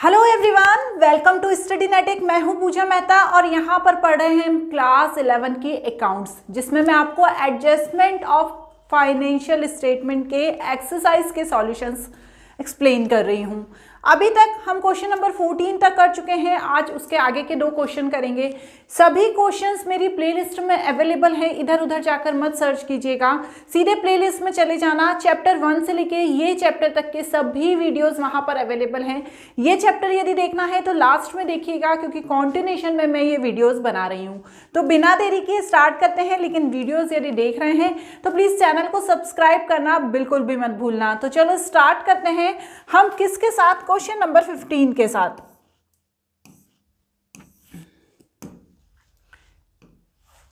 Hello everyone, welcome to Study Netic. मैं हूं पूजा मेहता और यहाँ पर पढ़ रहे हैं हम क्लास 11 की अकाउंट्स, जिसमें मैं आपको एडजस्टमेंट ऑफ फाइनेंशियल स्टेटमेंट के एक्सरसाइज के सॉल्यूशंस एक्सप्लेन कर रही हूँ। अभी तक हम क्वेश्चन नंबर 14 तक कर चुके हैं। आज उसके आगे के 2 क्वेश्चन करेंगे। सभी क्वेश्चंस मेरी प्लेलिस्ट में अवेलेबल हैं, इधर उधर जाकर मत सर्च कीजिएगा, सीधे प्लेलिस्ट में चले जाना। चैप्टर 1 से लेके ये चैप्टर तक के सभी वीडियोस वहां पर अवेलेबल हैं। ये चैप्टर यदि देखना है तो लास्ट में देखिएगा, क्योंकि कॉन्टिन्यूशन में मैं ये वीडियोस बना रही हूँ। तो बिना देरी के स्टार्ट करते हैं, लेकिन वीडियोज यदि देख रहे हैं तो प्लीज चैनल को सब्सक्राइब करना बिल्कुल भी मत भूलना। तो चलो स्टार्ट करते हैं हम किसके साथ, क्वेश्चन नंबर 15 के साथ।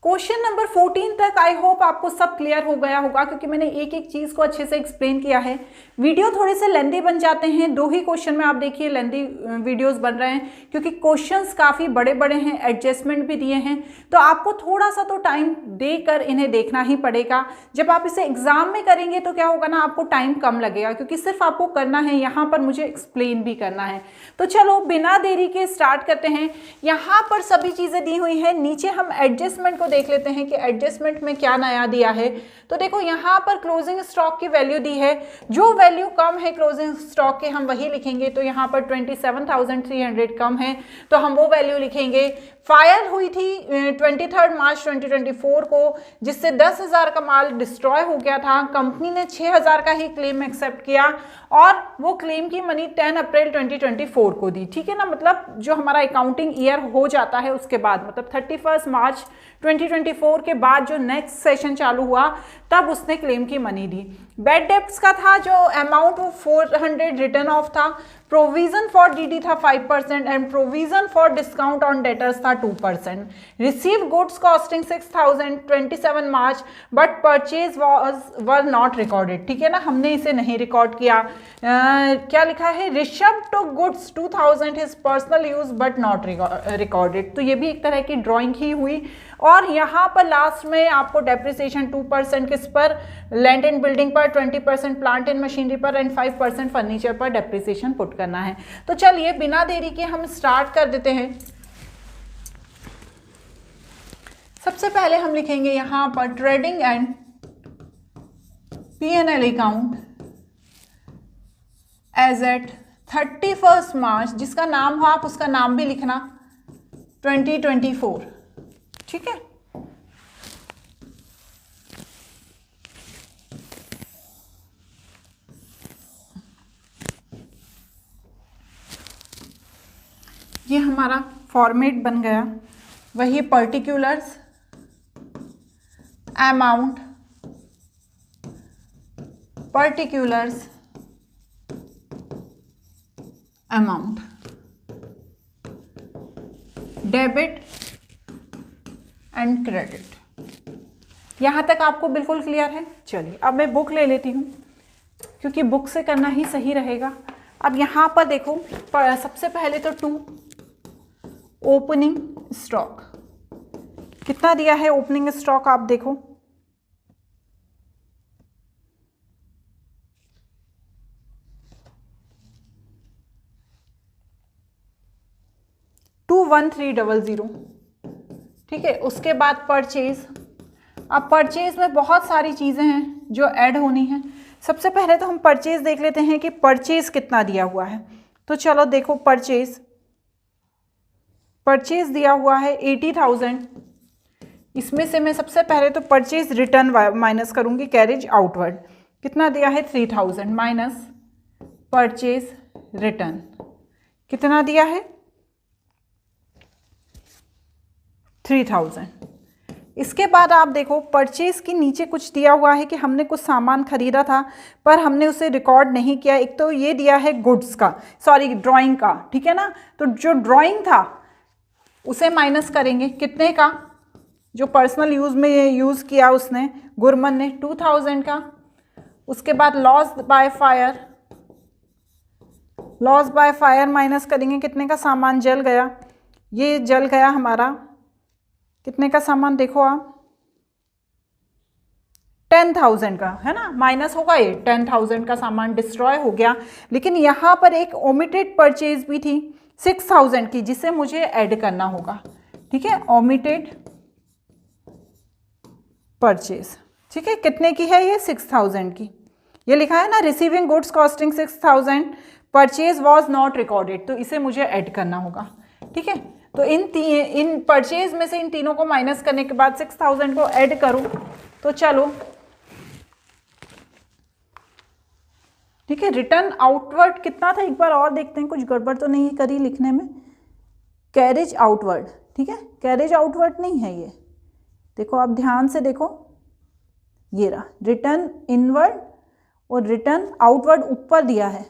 क्वेश्चन नंबर 14 तक आई होप आपको सब क्लियर हो गया होगा, क्योंकि मैंने एक एक चीज को अच्छे से एक्सप्लेन किया है। वीडियो थोड़े से लेंदी बन जाते हैं, 2 ही क्वेश्चन में आप देखिए लेंदी वीडियोस बन रहे हैं, क्योंकि क्वेश्चंस काफी बड़े बड़े हैं, एडजस्टमेंट भी दिए हैं, तो आपको थोड़ा सा तो टाइम देकर इन्हें देखना ही पड़ेगा। जब आप इसे एग्जाम में करेंगे तो क्या होगा ना, आपको टाइम कम लगेगा, क्योंकि सिर्फ आपको करना है, यहाँ पर मुझे एक्सप्लेन भी करना है। तो चलो बिना देरी के स्टार्ट करते हैं। यहाँ पर सभी चीजें दी हुई हैं, नीचे हम एडजस्टमेंट को देख लेते हैं कि एडजस्टमेंट में क्या नया दिया है। तो देखो यहाँ पर क्लोजिंग स्टॉक की वैल्यू दी है, जो वैल्यू कम है क्लोजिंग स्टॉक के हम वही लिखेंगे। तो यहाँ पर 27,300 कम है, तो हम वो वैल्यू लिखेंगे। फायर हुई थी 23 मार्च 2024 को, जिससे 10,000 का माल डिस्ट्रॉय हो गया था। कंपनी ने 6,000 का ही क्लेम एक्सेप्ट किया और वो क्लेम की मनी 10 अप्रैल 2024 को दी। ठीक है ना, मतलब जो हमारा अकाउंटिंग ईयर हो जाता है उसके बाद, मतलब 31 मार्च 2024 के बाद जो नेक्स्ट सेशन चालू हुआ तब उसने क्लेम की मनी दी। बैड डेब्ट्स का था जो अमाउंट वो 400 रिटर्न ऑफ था। प्रोविजन फॉर डीडी था 5% and provision for discount on debtors था 2%। Receive goods costing 6,000 27 March but purchase were not recorded. ठीक है ना, हमने इसे नहीं रिकॉर्ड किया। क्या लिखा है, Rishabh took goods 2,000 his personal use but not recorded. तो ये भी एक तरह की ड्राइंग ही हुई। और यहाँ पर लास्ट में आपको डेप्रिसिएशन 2% किस पर, लैंड एंड बिल्डिंग पर, 20% प्लांट एंड मशीनरी पर एंड 5% फर्नीचर पर डेप्रिसिएशन पुट करना है। तो चलिए बिना देरी के हम स्टार्ट कर देते हैं। सबसे पहले हम लिखेंगे यहाँ पर trading and P&L account as at 31 March, जिसका नाम हो आप उसका नाम भी लिखना, 2024। ठीक है, ये हमारा फॉर्मेट बन गया। वही particulars, amount, particulars, amount, debit and credit. यहां तक आपको बिल्कुल क्लियर है। चलिए अब मैं बुक ले लेती हूँ, क्योंकि बुक से करना ही सही रहेगा। अब यहां पर देखो, सबसे पहले तो 2 ओपनिंग स्टॉक कितना दिया है। ओपनिंग स्टॉक आप देखो, $21300। ठीक है, उसके बाद परचेज। अब परचेज में बहुत सारी चीजें हैं जो ऐड होनी है। सबसे पहले तो हम परचेज देख लेते हैं कि परचेज कितना दिया हुआ है। तो चलो देखो, परचेज दिया हुआ है 80,000। इसमें से मैं सबसे पहले तो परचेज रिटर्न माइनस करूंगी, कैरेज आउटवर्ड। कितना दिया है, 3,000 माइनस परचेज रिटर्न कितना दिया है, 3,000। इसके बाद आप देखो परचेज के नीचे कुछ दिया हुआ है कि हमने कुछ सामान खरीदा था पर हमने उसे रिकॉर्ड नहीं किया। एक तो ये दिया है गुड्स का, सॉरी ड्राइंग का। ठीक है ना, तो जो ड्राइंग था उसे माइनस करेंगे, कितने का, जो पर्सनल यूज में यूज किया उसने, गुरमन ने, 2,000 का। उसके बाद लॉस बाय फायर माइनस करेंगे, कितने का सामान जल गया। ये जल गया हमारा, कितने का सामान देखो आप, 10,000 का, है ना, माइनस होगा ये, 10,000 का सामान डिस्ट्रॉय हो गया। लेकिन यहाँ पर एक ओमिटेड परचेज भी थी 6,000 की, जिसे मुझे ऐड करना होगा, ठीक है, ओमिटेड परचेज, ठीक है, कितने की है ये, 6,000 की, ये लिखा है ना, receiving goods costing 6,000, purchase was not recorded, तो इसे मुझे ऐड करना होगा, ठीक है। तो इन परचेज में से इन तीनों को माइनस करने के बाद 6,000 को ऐड करूं, तो चलो, ठीक है। रिटर्न आउटवर्ड कितना था, एक बार और देखते हैं, कुछ गड़बड़ तो नहीं करी लिखने में, कैरेज आउटवर्ड, ठीक है, कैरेज आउटवर्ड नहीं है ये, देखो आप ध्यान से देखो, ये रहा, रिटर्न इनवर्ड और रिटर्न आउटवर्ड ऊपर दिया है,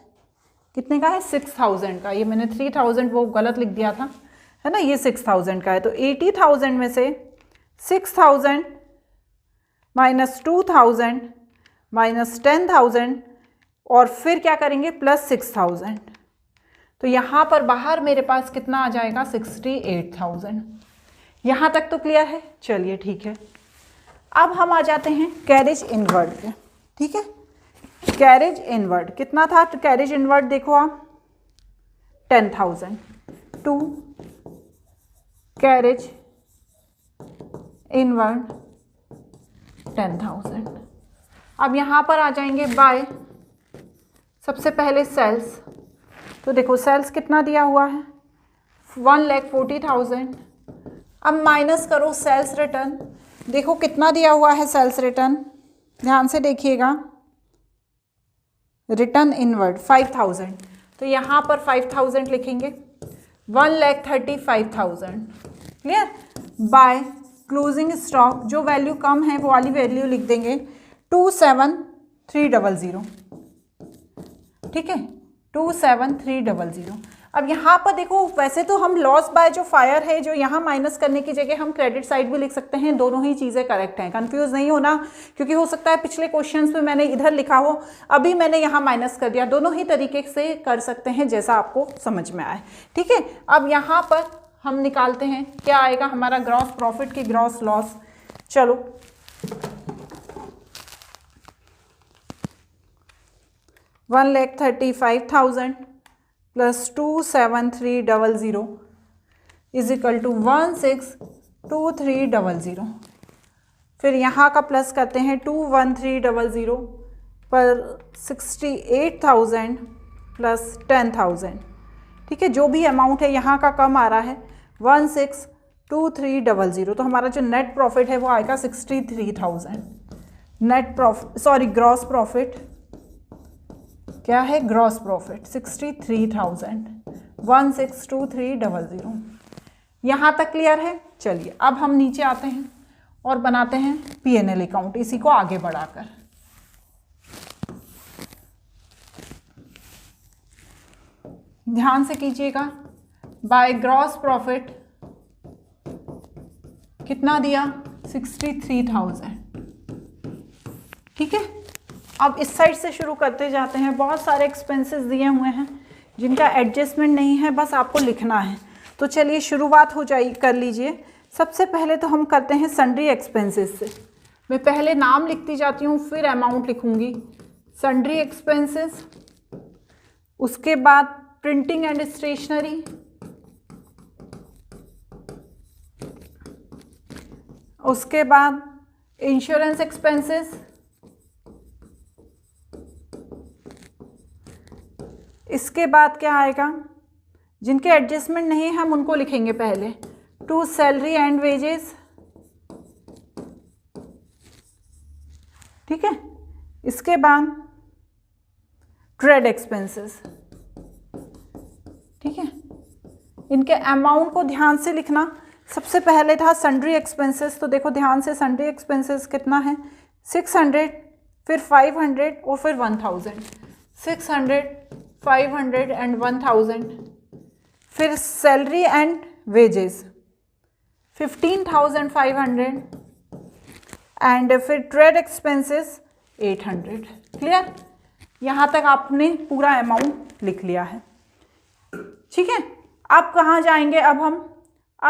कितने का है, 6,000 का, ये मैंने 3,000 वो गलत लिख दिया था, है ना, ये 6,000 का है। तो 80,000 में से 6,000 माइनस 2,000 माइनस 10,000 और फिर क्या करेंगे, प्लस 6,000, तो यहाँ पर बाहर मेरे पास कितना आ जाएगा, 68,000। यहाँ तक तो क्लियर है, चलिए ठीक है। अब हम आ जाते हैं कैरेज इनवर्ड पे, ठीक है। कैरेज इनवर्ड कितना था, तो कैरेज इनवर्ड देखो आप, 10,000 टू कैरेज इनवर्ड 10,000। अब यहाँ पर आ जाएंगे बाय, सबसे पहले सेल्स, तो देखो सेल्स कितना दिया हुआ है, 1,40,000। अब माइनस करो सेल्स रिटर्न, देखो कितना दिया हुआ है सेल्स रिटर्न, ध्यान से देखिएगा, रिटर्न इनवर्ड 5,000, तो यहाँ पर 5,000 लिखेंगे, 1,35,000, क्लियर। बाय क्लोजिंग स्टॉक, जो वैल्यू कम है वो वाली वैल्यू लिख देंगे, 27,300, ठीक है, 27,300। अब यहाँ पर देखो, वैसे तो हम लॉस बाय जो फायर है, जो यहाँ माइनस करने की जगह हम क्रेडिट साइड भी लिख सकते हैं, दोनों ही चीज़ें करेक्ट हैं, कंफ्यूज नहीं होना, क्योंकि हो सकता है पिछले क्वेश्चंस में मैंने इधर लिखा हो, अभी मैंने यहाँ माइनस कर दिया, दोनों ही तरीके से कर सकते हैं, जैसा आपको समझ में आए, ठीक है। अब यहाँ पर हम निकालते हैं, क्या आएगा हमारा ग्रॉस प्रॉफिट की ग्रॉस लॉस, चलो, $1,35,000 प्लस 27,300 इज इक्वल टू 16,2300। फिर यहाँ का प्लस करते हैं, 21,300 पर 68,000 प्लस 10,000, ठीक है, जो भी अमाउंट है यहाँ का कम आ रहा है, 16,2300, तो हमारा जो नेट प्रॉफिट है वो आएगा 63,000। Net profit, sorry, gross profit क्या है, ग्रॉस प्रॉफिट 63,000, 16,2300। यहाँ तक क्लियर है। चलिए अब हम नीचे आते हैं और बनाते हैं P&L अकाउंट, इसी को आगे बढ़ाकर। ध्यान से कीजिएगा, बाय ग्रॉस प्रॉफिट कितना दिया, 63,000, ठीक है। अब इस साइड से शुरू करते जाते हैं, बहुत सारे एक्सपेंसेस दिए हुए हैं जिनका एडजस्टमेंट नहीं है, बस आपको लिखना है। तो चलिए शुरुआत हो जाए, कर लीजिए। सबसे पहले तो हम करते हैं सन्ड्री एक्सपेंसेस से। मैं पहले नाम लिखती जाती हूँ, फिर अमाउंट लिखूँगी। सन्ड्री एक्सपेंसेस, उसके बाद प्रिंटिंग एंड स्टेशनरी, उसके बाद इंश्योरेंस एक्सपेंसेस, इसके बाद क्या आएगा, जिनके एडजस्टमेंट नहीं है हम उनको लिखेंगे पहले, टू सैलरी एंड वेजेस, ठीक है। इसके बाद ट्रेड एक्सपेंसेस, ठीक है। इनके अमाउंट को ध्यान से लिखना। सबसे पहले था सन्ड्री एक्सपेंसेस, तो देखो ध्यान से, सन्ड्री एक्सपेंसेस कितना है, 600, फिर 500 और फिर 1000, 600, 500 एंड 1000। फिर सैलरी एंड वेजेस 15,500 एंड फिर ट्रेड एक्सपेंसेस 800। क्लियर, यहाँ तक आपने पूरा अमाउंट लिख लिया है, ठीक है। अब कहाँ जाएंगे, अब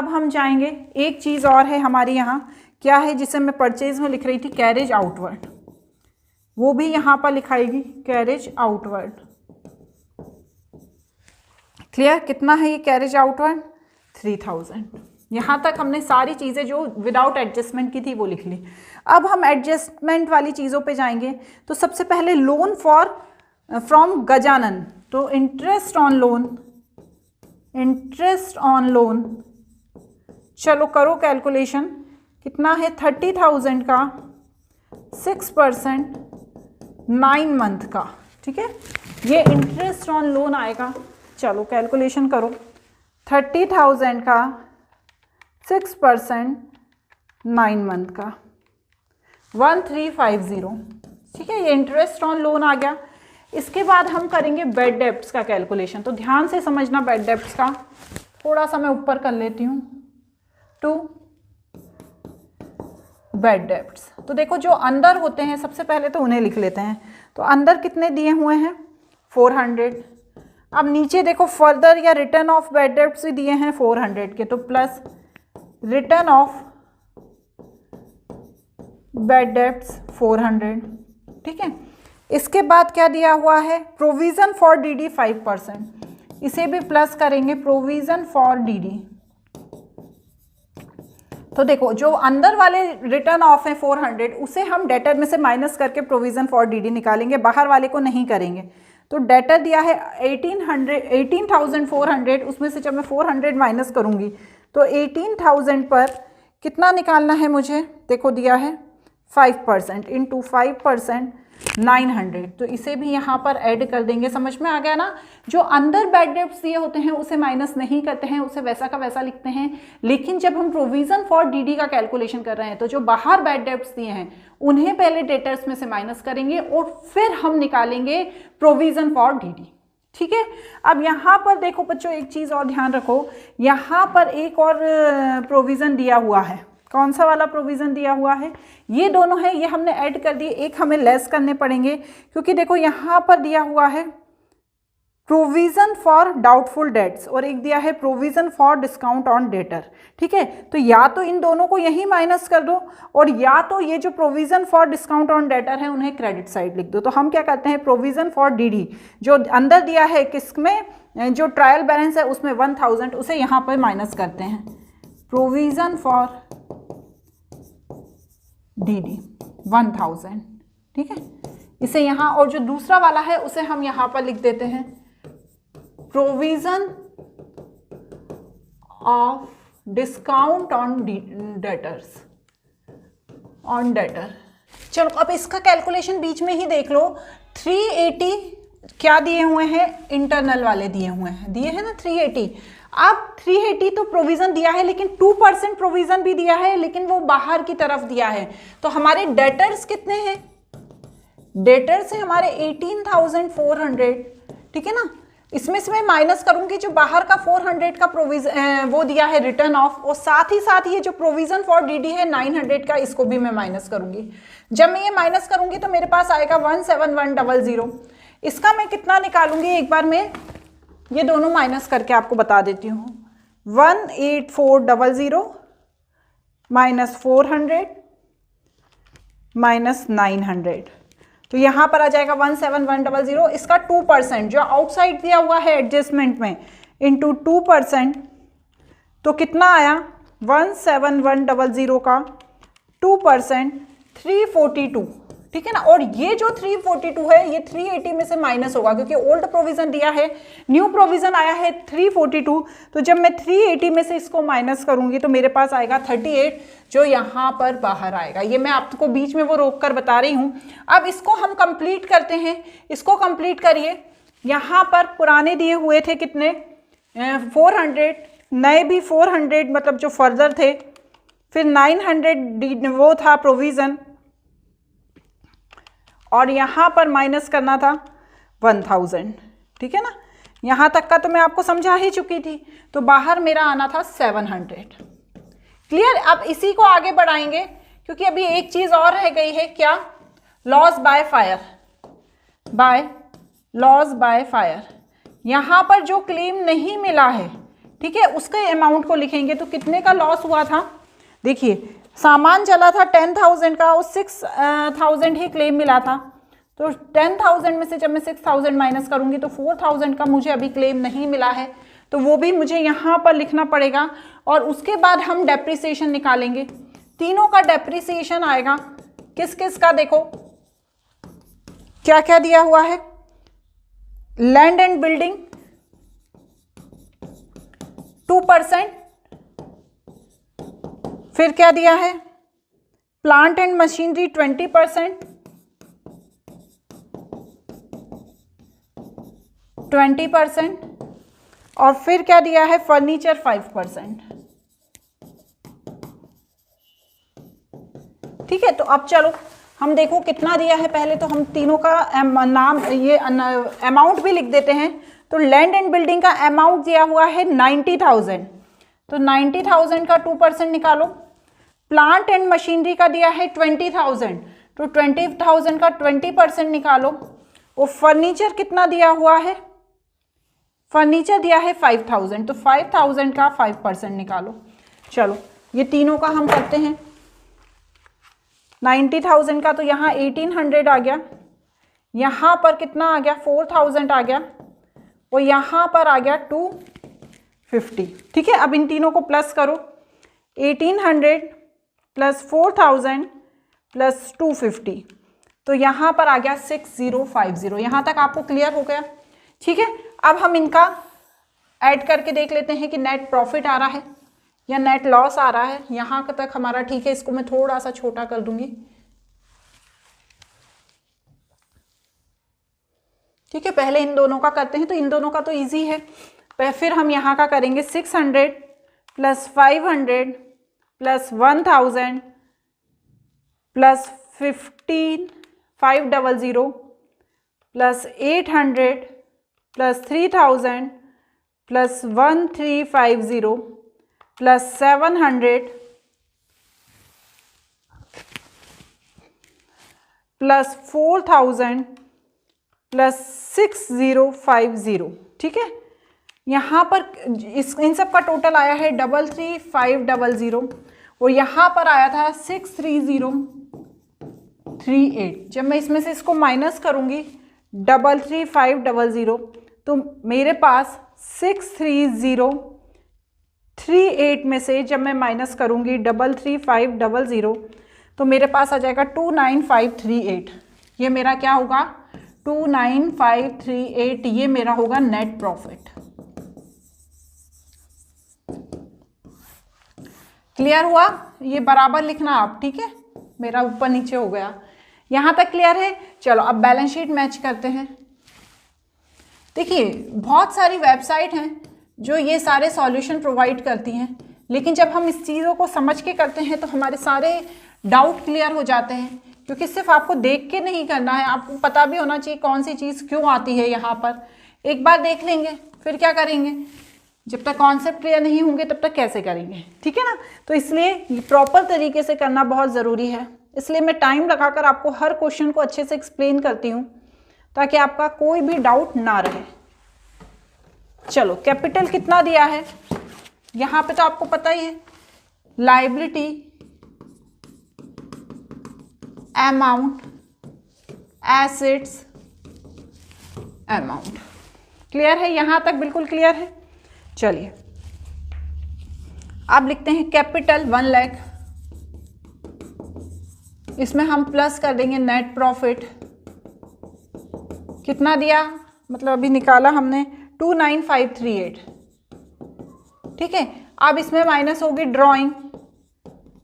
हम जाएंगे, एक चीज़ और है हमारी यहाँ, क्या है जिसे मैं परचेज में लिख रही थी, कैरेज आउटवर्ड। वो भी यहाँ पर लिखाएगी कैरेज आउटवर्ड। क्लियर? कितना है ये कैरेज आउटवर्ड? 3000। यहाँ तक हमने सारी चीज़ें जो विदाउट एडजस्टमेंट की थी वो लिख ली। अब हम एडजस्टमेंट वाली चीज़ों पे जाएंगे। तो सबसे पहले लोन फ्रॉम गजानन, तो इंटरेस्ट ऑन लोन, चलो करो कैलकुलेशन, कितना है 30,000 का 6% 9 मंथ का, ठीक है, ये इंटरेस्ट ऑन लोन आएगा। चलो कैलकुलेशन करो, 30,000 का 6% 9 मंथ का 1350, ठीक है, ये इंटरेस्ट ऑन लोन आ गया। इसके बाद हम करेंगे बेड डेब्ट्स का कैलकुलेशन। तो ध्यान से समझना बेड डेब्ट्स का, थोड़ा सा मैं ऊपर कर लेती हूँ, 2 बेड डेब्ट्स। तो देखो जो अंदर होते हैं सबसे पहले तो उन्हें लिख लेते हैं। तो अंदर कितने दिए हुए हैं? 400। अब नीचे देखो फर्दर या रिटर्न ऑफ बेड डेब्ट्स भी दिए हैं 400 के, तो plus return of bed debts 400, ठीक है। इसके बाद क्या दिया हुआ है? प्रोविज़न फॉर डीडी 5%, इसे भी प्लस करेंगे, प्रोविज़न फॉर डीडी। तो देखो जो अंदर वाले रिटर्न ऑफ है 400, उसे हम डेटर में से माइनस करके प्रोविज़न फॉर डीडी निकालेंगे, बाहर वाले को नहीं करेंगे। तो डेटर दिया है 18,400, उसमें से जब मैं 400 माइनस करूँगी तो 18,000 पर कितना निकालना है मुझे? देखो दिया है 5% इंटू 5% 900, तो इसे भी यहाँ पर ऐड कर देंगे। समझ में आ गया ना? जो अंदर बैड डेब्ट्स दिए होते हैं उसे माइनस नहीं करते हैं, उसे वैसा का वैसा लिखते हैं। लेकिन जब हम प्रोविज़न फॉर डीडी का कैलकुलेशन कर रहे हैं तो जो बाहर बैड डेब्ट्स दिए हैं उन्हें पहले डेटर्स में से माइनस करेंगे और फिर हम निकालेंगे प्रोविज़न फॉर डीडी, ठीक है। अब यहाँ पर देखो बच्चों, एक चीज़ और ध्यान रखो, यहाँ पर एक और प्रोविज़न दिया हुआ है। कौन सा वाला प्रोविज़न दिया हुआ है? ये दोनों है, ये हमने ऐड कर दिए, एक हमें लेस करने पड़ेंगे क्योंकि देखो यहाँ पर दिया हुआ है प्रोविज़न फॉर डाउटफुल डेट्स और एक दिया है provision for discount on debtor, ठीक है। तो या तो इन दोनों को यही माइनस कर दो और या तो ये जो provision for discount on debtor है उन्हें क्रेडिट साइड लिख दो। तो हम क्या करते हैं, प्रोविज़न फॉर डीडी जो अंदर दिया है किसमें, जो ट्रायल बैलेंस है उसमें 1000, उसे यहाँ पर माइनस करते हैं, प्रोविज़न फॉर डीडी 1000, ठीक है, इसे यहाँ। और जो दूसरा वाला है उसे हम यहाँ पर लिख देते हैं provision of discount on debtors, on debtor. चलो अब इसका कैलकुलेशन बीच में ही देख लो। 380 क्या दिए हुए हैं? इंटरनल वाले दिए हुए हैं, दिए हैं ना 380। अब 380 तो प्रोविज़न दिया है लेकिन 2% प्रोविज़न भी दिया है, लेकिन वो बाहर की तरफ दिया है। तो हमारे डेटर्स कितने हैं? डेटर्स है हमारे 18,400, ठीक है ना। इसमें से मैं माइनस करूंगी जो बाहर का 400 का प्रोविज़न वो दिया है रिटर्न ऑफ, और साथ ही साथ ये जो प्रोविज़न फॉर डीडी है 900 का, इसको भी मैं माइनस करूंगी। जब मैं ये माइनस करूंगी तो मेरे पास आएगा 17100। इसका मैं कितना निकालूंगी, एक बार मैं ये दोनों माइनस करके आपको बता देती हूँ। 18400 माइनस 400 माइनस 900, तो यहाँ पर आ जाएगा 17100। इसका 2% जो आउटसाइड दिया हुआ है एडजस्टमेंट में इंटू 2%, तो कितना आया? 17100 का 2% 342, ठीक है ना। और ये जो 342 है ये 380 में से माइनस होगा क्योंकि ओल्ड प्रोविज़न दिया है, न्यू प्रोविज़न आया है 342। तो जब मैं 380 में से इसको माइनस करूंगी तो मेरे पास आएगा 38, जो यहाँ पर बाहर आएगा। ये मैं आपको बीच में वो रोक कर बता रही हूँ। अब इसको हम कंप्लीट करते हैं, इसको कंप्लीट करिए। यहाँ पर पुराने दिए हुए थे कितने? 400, नए भी 400 मतलब जो फर्दर थे, फिर 900 वो था प्रोविज़न, और यहाँ पर माइनस करना था 1000, ठीक है ना। यहाँ तक का तो मैं आपको समझा ही चुकी थी। तो बाहर मेरा आना था 700। क्लियर? अब इसी को आगे बढ़ाएंगे क्योंकि अभी एक चीज़ और रह गई है, क्या? Loss by fire, loss by fire. यहाँ पर जो क्लेम नहीं मिला है, ठीक है, उसके अमाउंट को लिखेंगे। तो कितने का लॉस हुआ था? देखिए सामान चला था 10,000 का और 6,000 ही क्लेम मिला था। तो 10,000 में से जब मैं 6,000 माइनस करूंगी तो 4,000 का मुझे अभी क्लेम नहीं मिला है, तो वो भी मुझे यहाँ पर लिखना पड़ेगा। और उसके बाद हम डेप्रिसिएशन निकालेंगे। तीनों का डेप्रिसिएशन आएगा। किस किस का देखो क्या क्या दिया हुआ है। लैंड एंड बिल्डिंग 2%, फिर क्या दिया है, प्लांट एंड मशीनरी 20%, 20%, और फिर क्या दिया है, फर्नीचर 5%। ठीक है, तो अब चलो हम देखो कितना दिया है। पहले तो हम तीनों का नाम, ये अमाउंट भी लिख देते हैं। तो लैंड एंड बिल्डिंग का अमाउंट दिया हुआ है 90,000, तो 90,000 का 2% निकालो। प्लांट एंड मशीनरी का दिया है 20,000, तो 20,000 का 20% निकालो। और फर्नीचर कितना दिया हुआ है, फर्नीचर दिया है 5,000, तो 5,000 का 5% निकालो। चलो ये तीनों का हम करते हैं। 90,000 का तो यहाँ 1,800 आ गया, यहाँ पर कितना आ गया, 4,000 आ गया, और यहाँ पर आ गया 250। ठीक है, अब इन तीनों को प्लस करो। 1,800 प्लस 4,000 प्लस 250, तो यहाँ पर आ गया 6050। यहाँ तक आपको क्लियर हो गया। ठीक है, अब हम इनका ऐड करके देख लेते हैं कि नेट प्रॉफिट आ रहा है या नेट लॉस आ रहा है। यहाँ तक हमारा ठीक है, इसको मैं थोड़ा सा छोटा कर दूंगी। ठीक है, पहले इन दोनों का करते हैं, तो इन दोनों का तो इजी है। फिर हम यहाँ का करेंगे 600 plus 500 plus 1,000 plus 15,500 plus 800 plus 3,000 plus 1,350 plus 700 plus 4,000 plus 6050। ठीक है, यहाँ पर इन सब का टोटल आया है 33,500, और यहाँ पर आया था 63038। जब मैं इसमें से इसको माइनस करूँगी 33,500, तो मेरे पास 63038 में से जब मैं माइनस करूँगी 33,500, तो मेरे पास आ जाएगा 29,538। ये मेरा क्या होगा, 29,538, ये मेरा होगा नेट प्रॉफिट। क्लियर हुआ? ये बराबर लिखना आप। ठीक है, मेरा ऊपर नीचे हो गया। यहाँ तक क्लियर है? चलो अब बैलेंस शीट मैच करते हैं। देखिए बहुत सारी वेबसाइट हैं जो ये सारे सॉल्यूशन प्रोवाइड करती हैं, लेकिन जब हम इस चीज़ों को समझ के करते हैं तो हमारे सारे डाउट क्लियर हो जाते हैं, क्योंकि सिर्फ आपको देख के नहीं करना है, आपको पता भी होना चाहिए कौन सी चीज़ क्यों आती है। यहाँ पर एक बार देख लेंगे, फिर क्या करेंगे, जब तक कॉन्सेप्ट क्लियर नहीं होंगे तब तक कैसे करेंगे। ठीक है ना, तो इसलिए प्रॉपर तरीके से करना बहुत ज़रूरी है। इसलिए मैं टाइम लगाकर आपको हर क्वेश्चन को अच्छे से एक्सप्लेन करती हूँ, ताकि आपका कोई भी डाउट ना रहे। चलो कैपिटल कितना दिया है, यहाँ पे तो आपको पता ही है, liability amount assets amount. Clear है? यहाँ तक बिल्कुल क्लियर है। चलिए अब लिखते हैं कैपिटल 1 लाख, इसमें हम प्लस कर देंगे नेट प्रॉफिट। कितना दिया, मतलब अभी निकाला हमने 29,538। ठीक है, अब इसमें माइनस होगी ड्राइंग।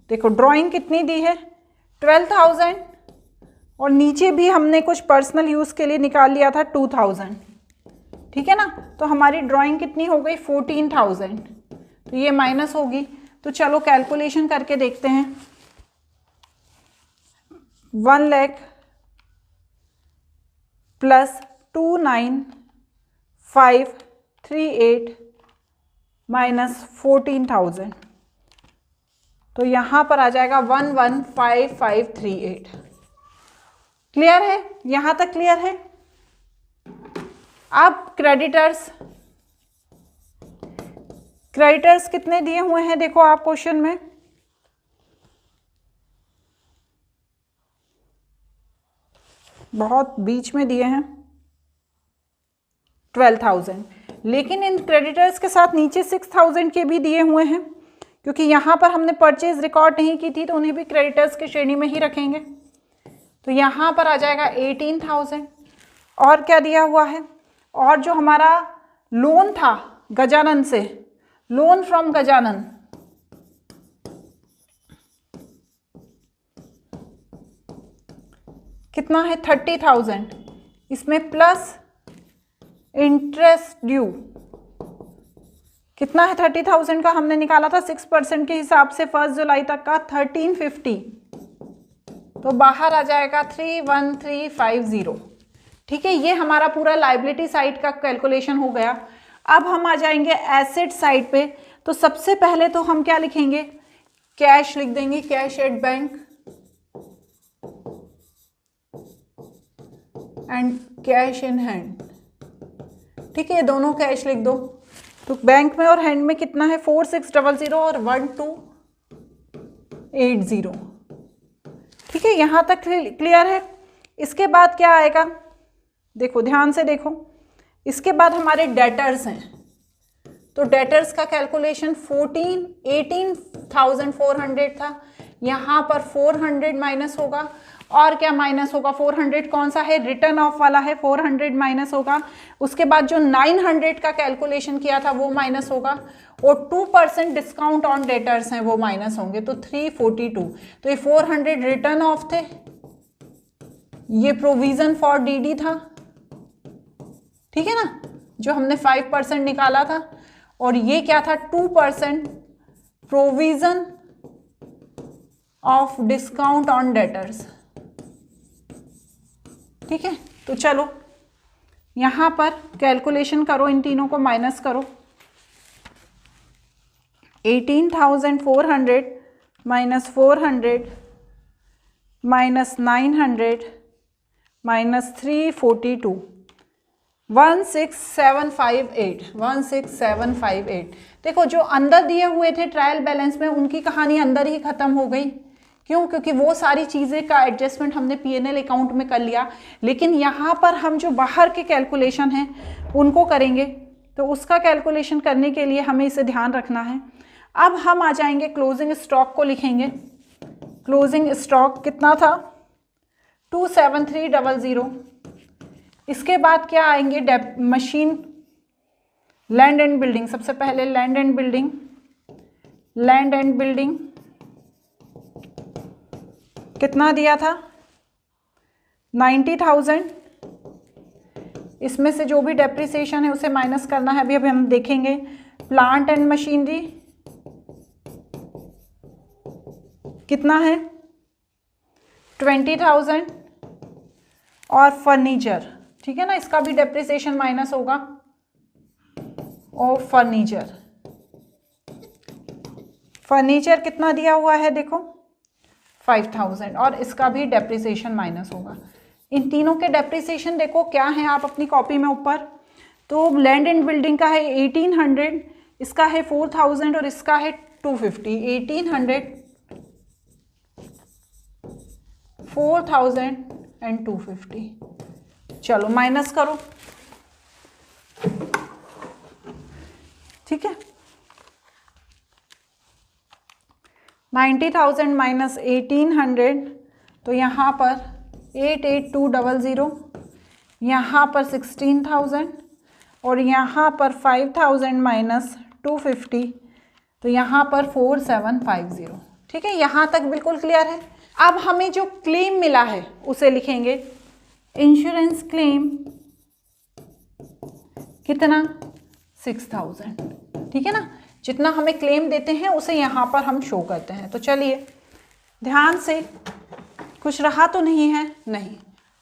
देखो ड्राइंग कितनी दी है, 12,000, और नीचे भी हमने कुछ पर्सनल यूज़ के लिए निकाल लिया था 2,000। ठीक है ना, तो हमारी ड्राइंग कितनी हो गई 14,000, तो ये माइनस होगी। तो चलो कैलकुलेशन करके देखते हैं। 1 लाख प्लस 29,538 माइनस 14,000, तो यहाँ पर आ जाएगा 115538। क्लियर है? यहाँ तक क्लियर है? अब क्रेडिटर्स कितने दिए हुए हैं देखो आप क्वेश्चन में, बहुत बीच में दिए हैं 12,000, लेकिन इन क्रेडिटर्स के साथ नीचे 6,000 के भी दिए हुए हैं, क्योंकि यहाँ पर हमने परचेज रिकॉर्ड नहीं की थी तो उन्हें भी क्रेडिटर्स की श्रेणी में ही रखेंगे। तो यहाँ पर आ जाएगा 18,000। और क्या दिया हुआ है, और जो हमारा लोन था गजानन से, लोन फ्रॉम गजानन, कितना है 30,000, इसमें प्लस इंटरेस्ट ड्यू कितना है 30,000 का हमने निकाला था 6% के हिसाब से 1 जुलाई तक का 1350, तो बाहर आ जाएगा 31350। ठीक है, ये हमारा पूरा लायबिलिटी साइड का कैलकुलेशन हो गया। अब हम आ जाएंगे एसेट साइड पे। तो सबसे पहले तो हम क्या लिखेंगे, कैश लिख देंगे, cash at bank and cash in hand. ठीक है, दोनों कैश लिख दो। तो बैंक में और हैंड में कितना है 4600 और 1280। ठीक है, यहाँ तक क्लियर है। इसके बाद क्या आएगा, देखो ध्यान से देखो, इसके बाद हमारे डेटर्स हैं। तो डेटर्स का कैलकुलेशन 18,400 था, यहाँ पर 400 माइनस होगा। और क्या माइनस होगा, 400 कौन सा है, रिटर्न ऑफ वाला है, 400 माइनस होगा। उसके बाद जो 900 का कैलकुलेशन किया था वो माइनस होगा, और 2% डिस्काउंट ऑन डेटर्स हैं वो माइनस होंगे, तो 342। तो ये 400 रिटर्न ऑफ थे, ये प्रोविजन फॉर डीडी था, ठीक है ना, जो हमने 5% निकाला था, और ये क्या था 2% provision of discount on debtors. ठीक है, तो चलो यहां पर कैलकुलेशन करो, इन तीनों को माइनस करो। 18,400 माइनस 400 माइनस 900 माइनस 342, 16758। देखो जो अंदर दिए हुए थे ट्रायल बैलेंस में, उनकी कहानी अंदर ही खत्म हो गई। क्यों, क्योंकि वो सारी चीज़ें का एडजस्टमेंट हमने पीएनएल अकाउंट में कर लिया, लेकिन यहाँ पर हम जो बाहर के कैलकुलेशन हैं उनको करेंगे। तो उसका कैलकुलेशन करने के लिए हमें इसे ध्यान रखना है। अब हम आ जाएंगे क्लोजिंग स्टॉक को लिखेंगे। क्लोजिंग स्टॉक कितना था 27300। इसके बाद क्या आएंगे, मशीन, लैंड एंड बिल्डिंग। सबसे पहले land and building, land and building कितना दिया था 90,000। इसमें से जो भी डेप्रिसिएशन है उसे माइनस करना है, अभी हम देखेंगे। प्लांट एंड मशीनरी कितना है 20,000, और फर्नीचर, ठीक है ना, इसका भी डेप्रिसिएशन माइनस होगा। और फर्नीचर कितना दिया हुआ है देखो 5,000, और इसका भी डेप्रिसिएशन माइनस होगा। इन तीनों के डेप्रिसिएशन देखो क्या है आप अपनी कॉपी में ऊपर। तो लैंड एंड बिल्डिंग का है 1800, इसका है 4,000 और इसका है 250। 1800, 4,000 एंड 250। चलो माइनस करो, ठीक है। 90,000 माइनस 1800, तो यहाँ पर 88200, यहाँ पर 16,000, और यहाँ पर 5,000 माइनस 250, तो यहाँ पर 4750। ठीक है, यहाँ तक बिल्कुल क्लियर है। अब हमें जो क्लेम मिला है उसे लिखेंगे। इंश्योरेंस क्लेम कितना 6,000, ठीक है ना, जितना हमें क्लेम देते हैं उसे यहाँ पर हम शो करते हैं। तो चलिए ध्यान से, कुछ रहा तो नहीं है, नहीं।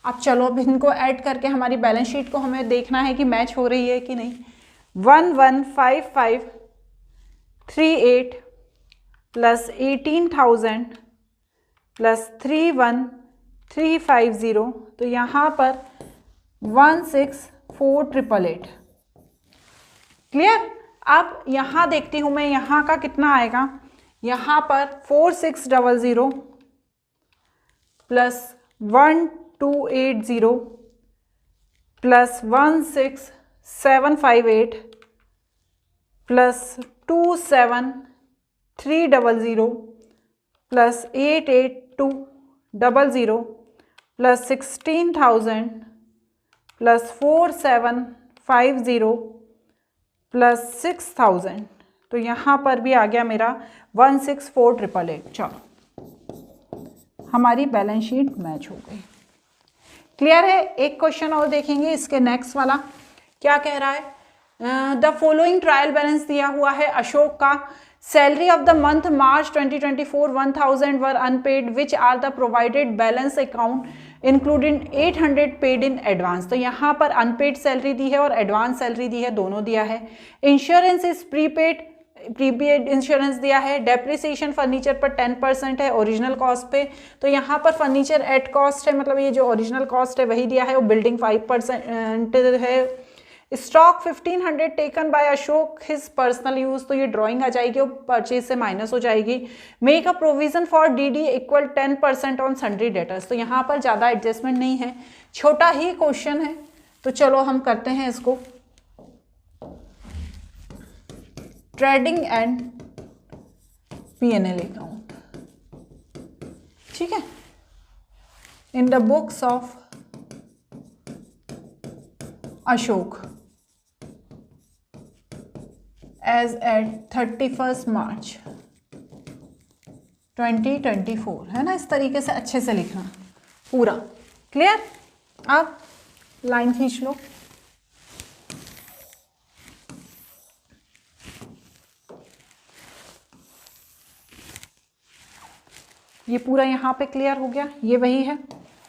अब चलो अब इनको ऐड करके हमारी बैलेंस शीट को हमें देखना है कि मैच हो रही है कि नहीं। 115538 प्लस 18,000 प्लस 31350, तो यहाँ पर 164,888। क्लियर। अब यहाँ देखती हूँ मैं, यहाँ का कितना आएगा, यहाँ पर 4600 plus 280 plus 16758 plus 27300 plus 88200 plus 16,000 plus 4750 plus 6,000। तो यहाँ पर भी आ गया मेरा 164,888। चलो हमारी बैलेंस शीट मैच हो गई। क्लियर है। एक क्वेश्चन और देखेंगे, इसके नेक्स्ट वाला क्या कह रहा है। द फॉलोइंग ट्रायल बैलेंस दिया हुआ है अशोक का। Salary of the month March 2024 1000 were unpaid which are the provided balance account including 800 paid in advance. तो यहाँ पर अनपेड सैलरी दी है और एडवांस सैलरी दी है, दोनों दिया है। इंश्योरेंस इज प्रीपेड इंश्योरेंस दिया है। डेप्रिसिएशन फर्नीचर पर 10% है ओरिजिनल कॉस्ट पे। तो यहाँ पर फर्नीचर एट कॉस्ट है, मतलब ये जो ओरिजिनल कॉस्ट है वही दिया है, और बिल्डिंग 5% है। Stock 1500 taken by Ashok his personal use. तो ये ड्राइंग आ जाएगी और परचेज से माइनस हो जाएगी। Make a provision for DD equal 10% on sundry debtors. तो यहाँ पर ज़्यादा एडजस्टमेंट नहीं है, छोटा ही क्वेश्चन है। तो चलो हम करते हैं इसको। ट्रेडिंग एंड P&L अकाउंट, ठीक है। In the books of Ashok as at 31 March 2024, है ना। इस तरीके से अच्छे से लिखना पूरा। क्लियर। अब लाइन खींच लो। ये पूरा यहाँ पे क्लियर हो गया। ये वही है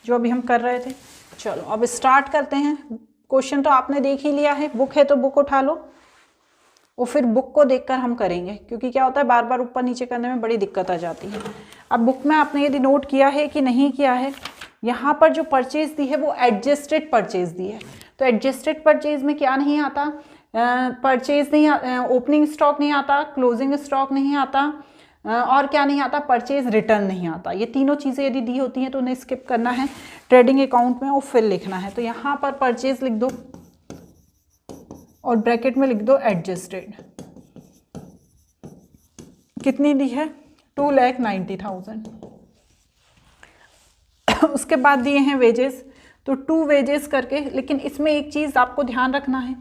जो अभी हम कर रहे थे। चलो अब स्टार्ट करते हैं। क्वेश्चन तो आपने देख ही लिया है, बुक है तो बुक उठा लो और फिर बुक को देखकर हम करेंगे, क्योंकि क्या होता है बार बार ऊपर नीचे करने में बड़ी दिक्कत आ जाती है। अब बुक में आपने यदि नोट किया है कि नहीं किया है, यहाँ पर जो परचेज दी है वो एडजस्टेड परचेज दी है। तो एडजस्टेड परचेज में क्या नहीं आता, परचेज नहीं, ओपनिंग स्टॉक नहीं आता, क्लोजिंग स्टॉक नहीं आता, और क्या नहीं आता, परचेज रिटर्न नहीं आता। ये तीनों चीज़ें यदि दी होती हैं तो उन्हें स्किप करना है ट्रेडिंग अकाउंट में और फिर लिखना है। तो यहाँ पर परचेज लिख दो और ब्रैकेट में लिख दो एडजस्टेड। कितनी दी है, 2,90,000। उसके बाद दिए हैं वेजेस, तो 2 वेजेस करके। लेकिन इसमें एक चीज़ आपको ध्यान रखना है,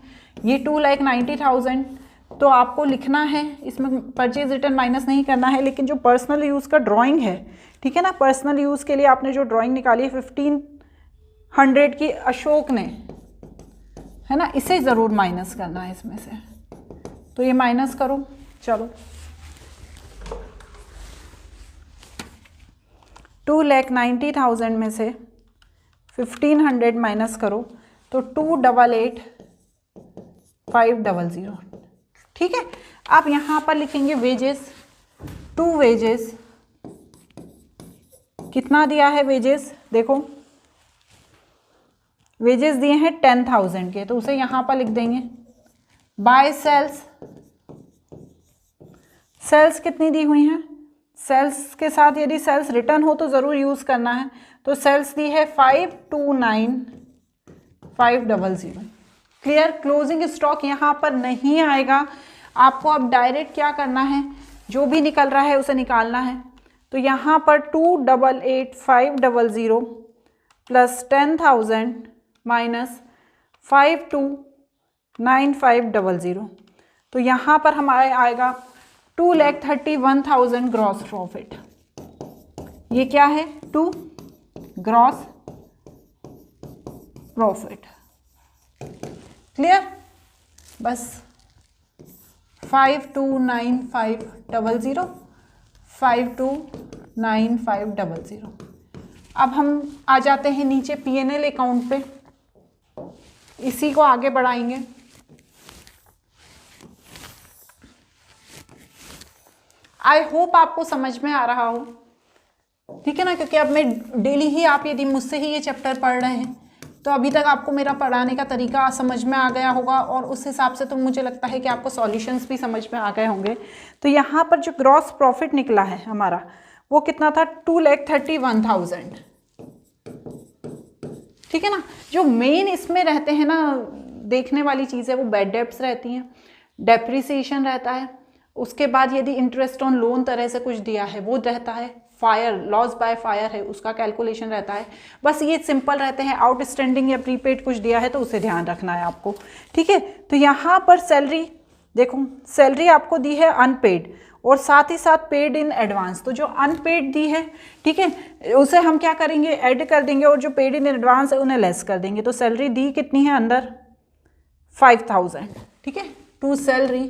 ये 2,90,000 तो आपको लिखना है, इसमें परचेज रिटर्न माइनस नहीं करना है। लेकिन जो पर्सनल यूज़ का ड्राइंग है, ठीक है ना, पर्सनल यूज़ के लिए आपने जो ड्राइंग निकाली है 1500 की अशोक ने, है ना, इसे ज़रूर माइनस करना है इसमें से। तो ये माइनस करो। चलो 2,90,000 में से 1500 माइनस करो तो 2,88,500, ठीक है। अब यहाँ पर लिखेंगे वेजेस, 2 वेजेस। कितना दिया है वेजेस, देखो वेजेस दिए हैं 10,000 के, तो उसे यहाँ पर लिख देंगे। बाय सेल्स, सेल्स कितनी दी हुई हैं, सेल्स के साथ यदि सेल्स रिटर्न हो तो ज़रूर यूज़ करना है। तो सेल्स दी है 529,500। क्लियर। क्लोजिंग स्टॉक यहाँ पर नहीं आएगा, आपको अब डायरेक्ट क्या करना है, जो भी निकल रहा है उसे निकालना है। तो यहाँ पर 2,88,500 प्लस 10,000 माइनस 529,500, तो यहाँ पर हमारे आएगा 2,31,000 ग्रॉस प्रॉफिट। ये क्या है, 2 ग्रॉस प्रॉफिट। क्लियर। बस 529,500, 529,500। अब हम आ जाते हैं नीचे P&L अकाउंट पे, इसी को आगे बढ़ाएंगे। आई होप आपको समझ में आ रहा हो, ठीक है ना, क्योंकि अब मैं डेली ही, आप यदि मुझसे ही ये चैप्टर पढ़ रहे हैं तो अभी तक आपको मेरा पढ़ाने का तरीका समझ में आ गया होगा, और उस हिसाब से तो मुझे लगता है कि आपको सॉल्यूशंस भी समझ में आ गए होंगे। तो यहाँ पर जो ग्रॉस प्रॉफिट निकला है हमारा वो कितना था, 2,31,000। ठीक है ना। जो मेन इसमें रहते हैं ना देखने वाली चीज़ है वो बैड डेब्ट्स रहती हैं, डेप्रिसिएशन रहता है, उसके बाद यदि इंटरेस्ट ऑन लोन तरह से कुछ दिया है वो रहता है, फायर लॉस बाय फायर है उसका कैलकुलेशन रहता है। बस ये सिंपल रहते हैं। आउटस्टैंडिंग या प्रीपेड कुछ दिया है तो उसे ध्यान रखना है आपको, ठीक है। तो यहाँ पर सैलरी देखो, सैलरी आपको दी है अनपेड और साथ ही साथ पेड इन एडवांस। तो जो अनपेड दी है, ठीक है, उसे हम क्या करेंगे, ऐड कर देंगे, और जो पेड इन एडवांस है उन्हें लेस कर देंगे। तो सैलरी दी कितनी है अंदर 5000, ठीक है, टू सैलरी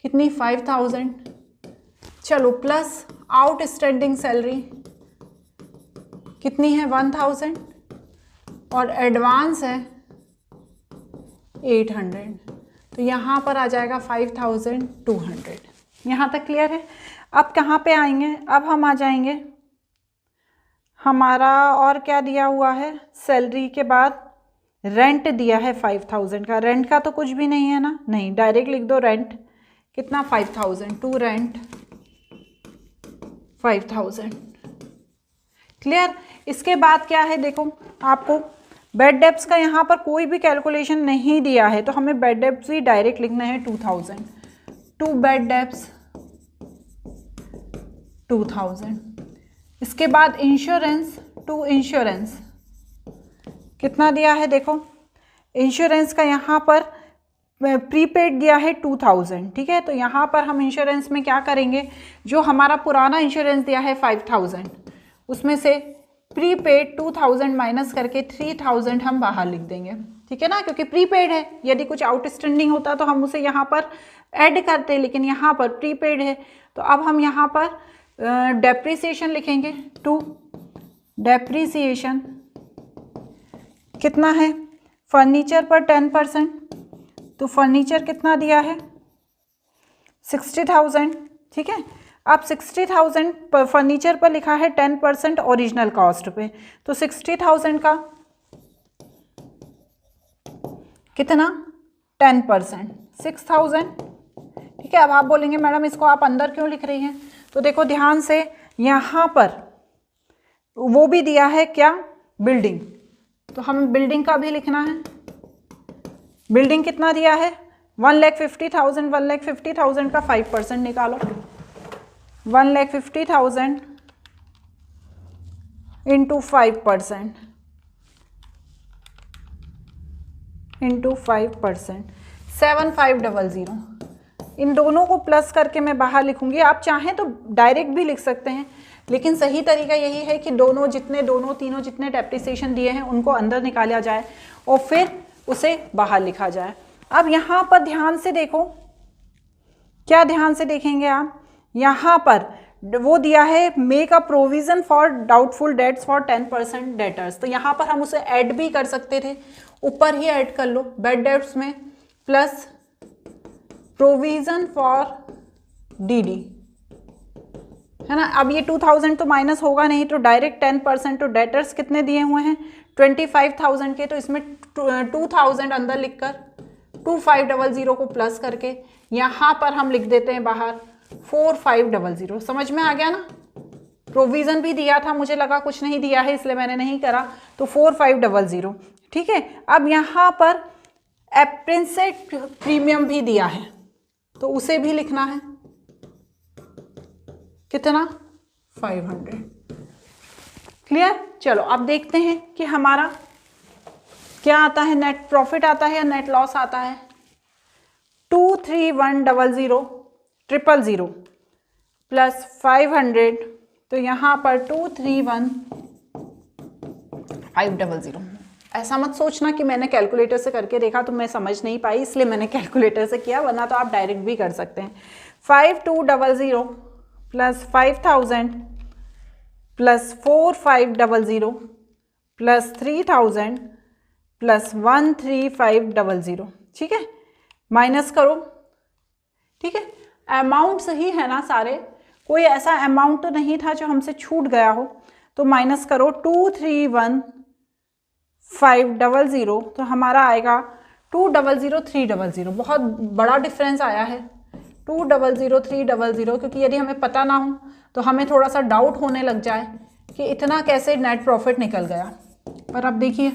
कितनी 5000, चलो प्लस आउटस्टैंडिंग सैलरी कितनी है 1000 और एडवांस है 800। तो यहाँ पर आ जाएगा 5200। यहाँ तक क्लियर है। अब कहाँ पे आएंगे, अब हम आ जाएंगे हमारा और क्या दिया हुआ है, सैलरी के बाद रेंट दिया है 5000 का। रेंट का तो कुछ भी नहीं है ना, नहीं, डायरेक्ट लिख दो रेंट कितना 5000, टू रेंट 5000। क्लियर। इसके बाद क्या है, देखो आपको बेड डेब्ट्स का यहाँ पर कोई भी कैलकुलेशन नहीं दिया है तो हमें बेड डेब्ट्स भी डायरेक्ट लिखना है 2000, टू बेड डेब्ट्स 2000। इसके बाद इंश्योरेंस, टू इंश्योरेंस कितना दिया है, देखो इंश्योरेंस का यहाँ पर प्रीपेड दिया है 2000, ठीक है। तो यहाँ पर हम इंश्योरेंस में क्या करेंगे, जो हमारा पुराना इंश्योरेंस दिया है 5000 उसमें से प्रीपेड 2000 माइनस करके 3000 हम बाहर लिख देंगे, ठीक है ना, क्योंकि प्रीपेड है। यदि कुछ आउटस्टैंडिंग होता तो हम उसे यहाँ पर ऐड करते, लेकिन यहाँ पर प्रीपेड है। तो अब हम यहाँ पर डेप्रिसिएशन लिखेंगे, टू डेप्रिसिएशन कितना है, फर्नीचर पर 10%, तो फर्नीचर कितना दिया है 60000, ठीक है। अब 60000 पर फर्नीचर पर लिखा है 10% ओरिजिनल कॉस्ट पे, तो 60000 का कितना 10% 6000, ठीक है। अब आप बोलेंगे मैडम इसको आप अंदर क्यों लिख रही हैं, तो देखो ध्यान से, यहाँ पर वो भी दिया है क्या, बिल्डिंग, तो हम बिल्डिंग का भी लिखना है। बिल्डिंग कितना दिया है 1,50,000, 1,50,000 का 5% निकालो, 1,50,000 इंटू 5% इंटू 5%, 7500। इन दोनों को प्लस करके मैं बाहर लिखूंगी। आप चाहें तो डायरेक्ट भी लिख सकते हैं, लेकिन सही तरीका यही है कि दोनों तीनों जितने डेप्रिसिएशन दिए हैं उनको अंदर निकाला जाए और फिर उसे बाहर लिखा जाए। अब यहाँ पर ध्यान से देखो, क्या ध्यान से देखेंगे आप, यहाँ पर वो दिया है make a provision for doubtful debts for 10% debtors. तो यहाँ पर हम उसे ऐड भी कर सकते थे, ऊपर ही ऐड कर लो बेड डेट्स में, प्लस प्रोविजन फॉर डीडी, है ना। अब ये 2000 तो माइनस होगा नहीं, तो डायरेक्ट 10% तो डेटर्स कितने दिए हुए हैं 25,000 के, तो इसमें 2000 अंदर लिखकर 2500 को प्लस करके यहाँ पर हम लिख देते हैं बाहर 4500। समझ में आ गया ना। प्रोविजन भी दिया था, मुझे लगा कुछ नहीं दिया है इसलिए मैंने नहीं करा, तो 4500, ठीक है। अब यहाँ पर एप्रेंसेट प्रीमियम भी दिया है तो उसे भी लिखना है, कितना 500। क्लियर। चलो अब देखते हैं कि हमारा क्या आता है, नेट प्रॉफिट आता है या नेट लॉस आता है। 23100 प्लस 500, तो यहाँ पर 231,500। ऐसा मत सोचना कि मैंने कैलकुलेटर से करके देखा तो मैं समझ नहीं पाई इसलिए मैंने कैलकुलेटर से किया, वरना तो आप डायरेक्ट भी कर सकते हैं। 5200 प्लस 5000 प्लस 4500 प्लस 3000 प्लस 13500, ठीक है। माइनस करो, ठीक है। अमाउंट सही है ना सारे, कोई ऐसा अमाउंट तो नहीं था जो हमसे छूट गया हो, तो माइनस करो 231,500, तो हमारा आएगा 200,300। बहुत बड़ा डिफरेंस आया है 200,300, क्योंकि यदि हमें पता ना हो तो हमें थोड़ा सा डाउट होने लग जाए कि इतना कैसे नेट प्रॉफिट निकल गया। पर अब देखिए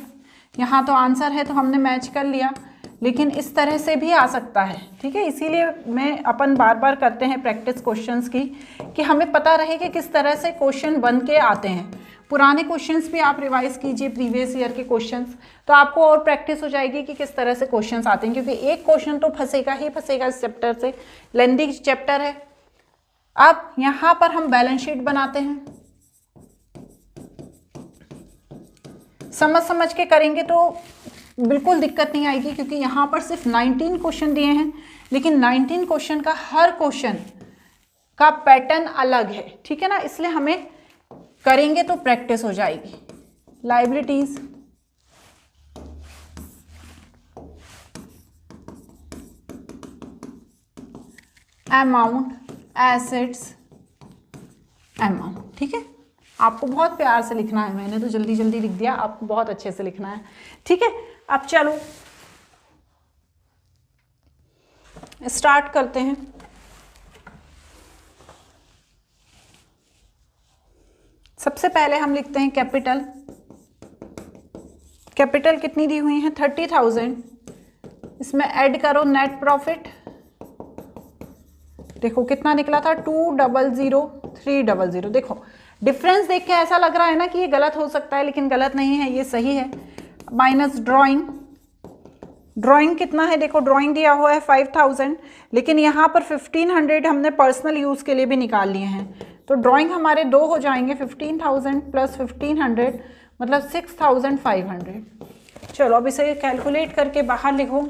यहाँ तो आंसर है तो हमने मैच कर लिया, लेकिन इस तरह से भी आ सकता है, ठीक है। इसीलिए मैं अपन बार बार करते हैं प्रैक्टिस क्वेश्चंस की, कि हमें पता रहे कि किस तरह से क्वेश्चन बन के आते हैं। पुराने क्वेश्चंस भी आप रिवाइज कीजिए, प्रीवियस ईयर के क्वेश्चंस, तो आपको और प्रैक्टिस हो जाएगी कि किस तरह से क्वेश्चंस आते हैं, क्योंकि एक क्वेश्चन तो फंसेगा ही फंसेगा इस चैप्टर से, लेंथी चैप्टर है। अब यहाँ पर हम बैलेंस शीट बनाते हैं, समझ के करेंगे तो बिल्कुल दिक्कत नहीं आएगी, क्योंकि यहाँ पर सिर्फ 19 क्वेश्चन दिए हैं, लेकिन 19 क्वेश्चन का हर क्वेश्चन का पैटर्न अलग है, ठीक है ना। इसलिए हमें करेंगे तो प्रैक्टिस हो जाएगी। लायबिलिटीज, अमाउंट, एसेट्स, अमाउंट, ठीक है। आपको बहुत प्यार से लिखना है, मैंने तो जल्दी जल्दी लिख दिया, आपको बहुत अच्छे से लिखना है, ठीक है। अब चलो स्टार्ट करते हैं। सबसे पहले हम लिखते हैं कैपिटल। कैपिटल कितनी दी हुई है? 30,000। इसमें ऐड करो नेट प्रॉफिट, देखो कितना निकला था, 200,300। देखो डिफरेंस देख के ऐसा लग रहा है ना कि ये गलत हो सकता है, लेकिन गलत नहीं है, ये सही है। माइनस ड्राइंग, ड्राइंग कितना है? देखो ड्राइंग दिया हुआ है 5,000, लेकिन यहाँ पर 1,500 हमने पर्सनल यूज़ के लिए भी निकाल लिए हैं, तो ड्राइंग हमारे 2 हो जाएंगे, 15,000 प्लस 1,500 मतलब 6,500। चलो अब इसे कैलकुलेट करके बाहर लिखो,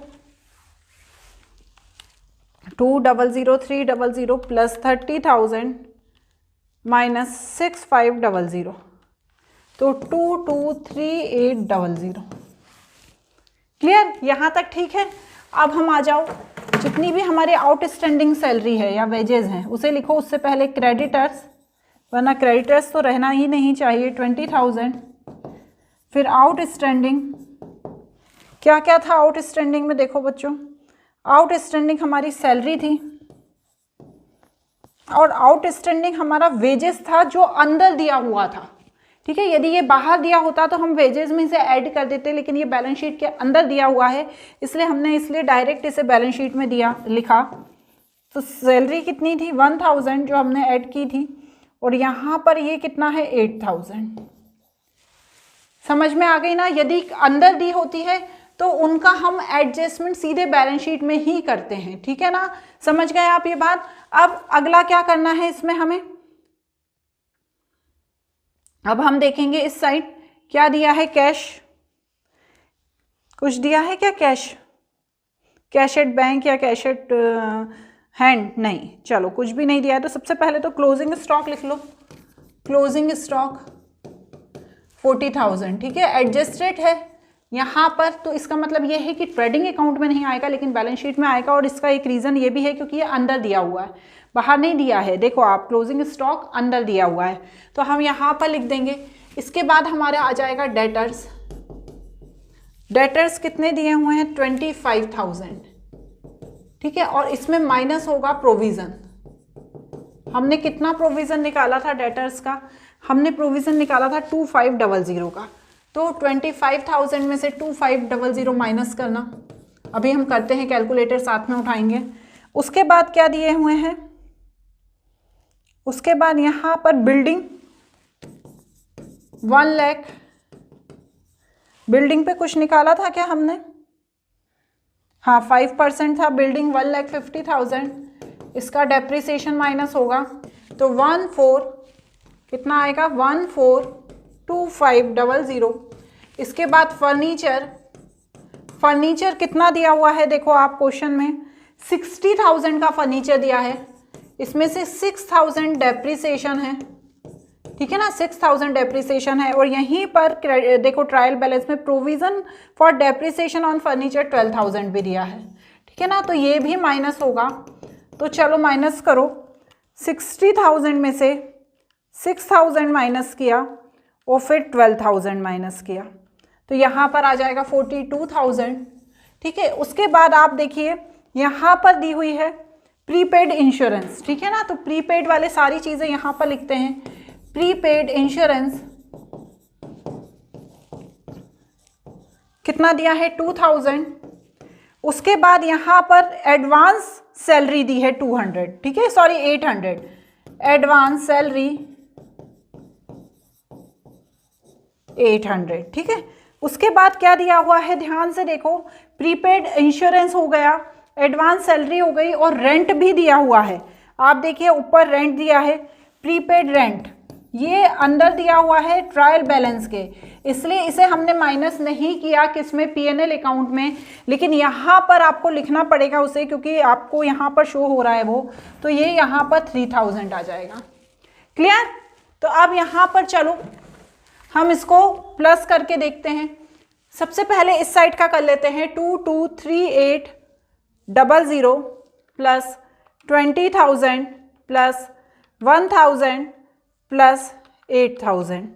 200,300 प्लस 30,000 माइनस 6,500, तो 223800। क्लियर? यहाँ तक ठीक है। अब हम आ जाओ, जितनी भी हमारी आउटस्टैंडिंग सैलरी है या वेजेस हैं उसे लिखो, उससे पहले क्रेडिटर्स, वरना क्रेडिटर्स तो रहना ही नहीं चाहिए, 20,000। फिर आउटस्टैंडिंग, क्या क्या था आउटस्टैंडिंग में? देखो बच्चों, आउटस्टैंडिंग हमारी सैलरी थी, और आउटस्टैंडिंग हमारा वेजेस था जो अंदर दिया हुआ था, ठीक है। यदि ये बाहर दिया होता तो हम वेजेस में से ऐड कर देते, लेकिन ये बैलेंस शीट के अंदर दिया हुआ है, इसलिए हमने डायरेक्ट इसे बैलेंस शीट में लिखा। तो सैलरी कितनी थी? 1,000 जो हमने ऐड की थी, और यहाँ पर ये कितना है? 8,000। समझ में आ गई ना? यदि अंदर दी होती है तो उनका हम एडजस्टमेंट सीधे बैलेंस शीट में ही करते हैं, ठीक है ना। समझ गए आप ये बात? अब अगला क्या करना है इसमें हमें, अब हम देखेंगे इस साइड क्या दिया है। कैश, कुछ दिया है क्या? कैश एट बैंक या कैश एट हैंड? नहीं, चलो कुछ भी नहीं दिया है। तो सबसे पहले तो क्लोजिंग स्टॉक लिख लो, क्लोजिंग स्टॉक 40,000, ठीक है। एडजस्टेड है यहाँ पर, तो इसका मतलब ये है कि ट्रेडिंग अकाउंट में नहीं आएगा, लेकिन बैलेंस शीट में आएगा, और इसका एक रीज़न ये भी है क्योंकि ये अंदर दिया हुआ है, बाहर नहीं दिया है। देखो आप, क्लोजिंग स्टॉक अंदर दिया हुआ है, तो हम यहाँ पर लिख देंगे। इसके बाद हमारा आ जाएगा डेटर्स। डेटर्स कितने दिए हुए हैं? 25,000, ठीक है। और इसमें माइनस होगा प्रोविज़न। हमने कितना प्रोविज़न निकाला था डेटर्स का? हमने प्रोविज़न निकाला था 2500 का, तो 25,000 में से 2500 माइनस करना। अभी हम करते हैं, कैलकुलेटर साथ में उठाएंगे। उसके बाद क्या दिए हुए हैं? उसके बाद यहाँ पर बिल्डिंग 1 लाख, बिल्डिंग पे कुछ निकाला था क्या हमने? हाँ 5% था बिल्डिंग, 1,50,000। इसका डेप्रिसिएशन माइनस होगा, तो 14 कितना आएगा? 142500। इसके बाद फर्नीचर, फर्नीचर कितना दिया हुआ है? देखो आप क्वेश्चन में 60,000 का फर्नीचर दिया है, इसमें से 6,000 डेप्रिसिएशन है, ठीक है ना। 6,000 डेप्रिसिएशन है, और यहीं पर देखो ट्रायल बैलेंस में provision for depreciation on furniture 12,000 भी दिया है, ठीक है ना। तो ये भी माइनस होगा, तो चलो माइनस करो। 60,000 में से 6,000 माइनस किया, और फिर 12,000 माइनस किया, तो यहाँ पर आ जाएगा 42,000, ठीक है। उसके बाद आप देखिए यहाँ पर दी हुई है प्रीपेड इंश्योरेंस, ठीक है ना। तो प्रीपेड वाले सारी चीज़ें यहाँ पर लिखते हैं। प्रीपेड इंश्योरेंस कितना दिया है 2000। उसके बाद यहाँ पर एडवांस सैलरी दी है 200, ठीक है, सॉरी 800, एडवांस सैलरी 800, ठीक है। उसके बाद क्या दिया हुआ है, ध्यान से देखो, प्रीपेड इंश्योरेंस हो गया, एडवांस सैलरी हो गई और रेंट भी दिया हुआ है। आप देखिए ऊपर रेंट दिया है, प्रीपेड रेंट, ये अंदर दिया हुआ है ट्रायल बैलेंस के, इसलिए इसे हमने माइनस नहीं किया किसमें, पीएनएल अकाउंट में, लेकिन यहाँ पर आपको लिखना पड़ेगा उसे, क्योंकि आपको यहाँ पर शो हो रहा है वो, तो ये यहाँ पर 3000 आ जाएगा। क्लियर? तो अब यहाँ पर चलो हम इसको प्लस करके देखते हैं। सबसे पहले इस साइड का कर लेते हैं, 223800 प्लस 20,000 प्लस 1000 प्लस 8000,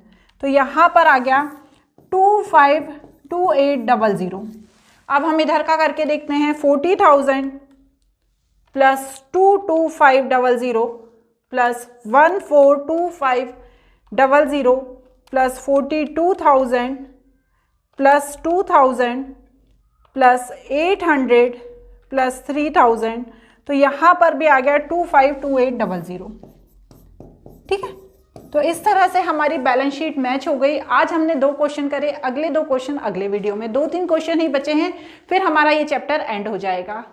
तो यहाँ पर आ गया 252800। अब हम इधर का करके देखते हैं, 40,000 plus 22500 plus 142500 plus 42,000 plus 2000 plus 800 plus 3000, तो यहाँ पर भी आ गया 252800, ठीक है। तो इस तरह से हमारी बैलेंस शीट मैच हो गई। आज हमने 2 क्वेश्चन करे, अगले 2 क्वेश्चन अगले वीडियो में, 2-3 क्वेश्चन ही बचे हैं, फिर हमारा ये चैप्टर एंड हो जाएगा।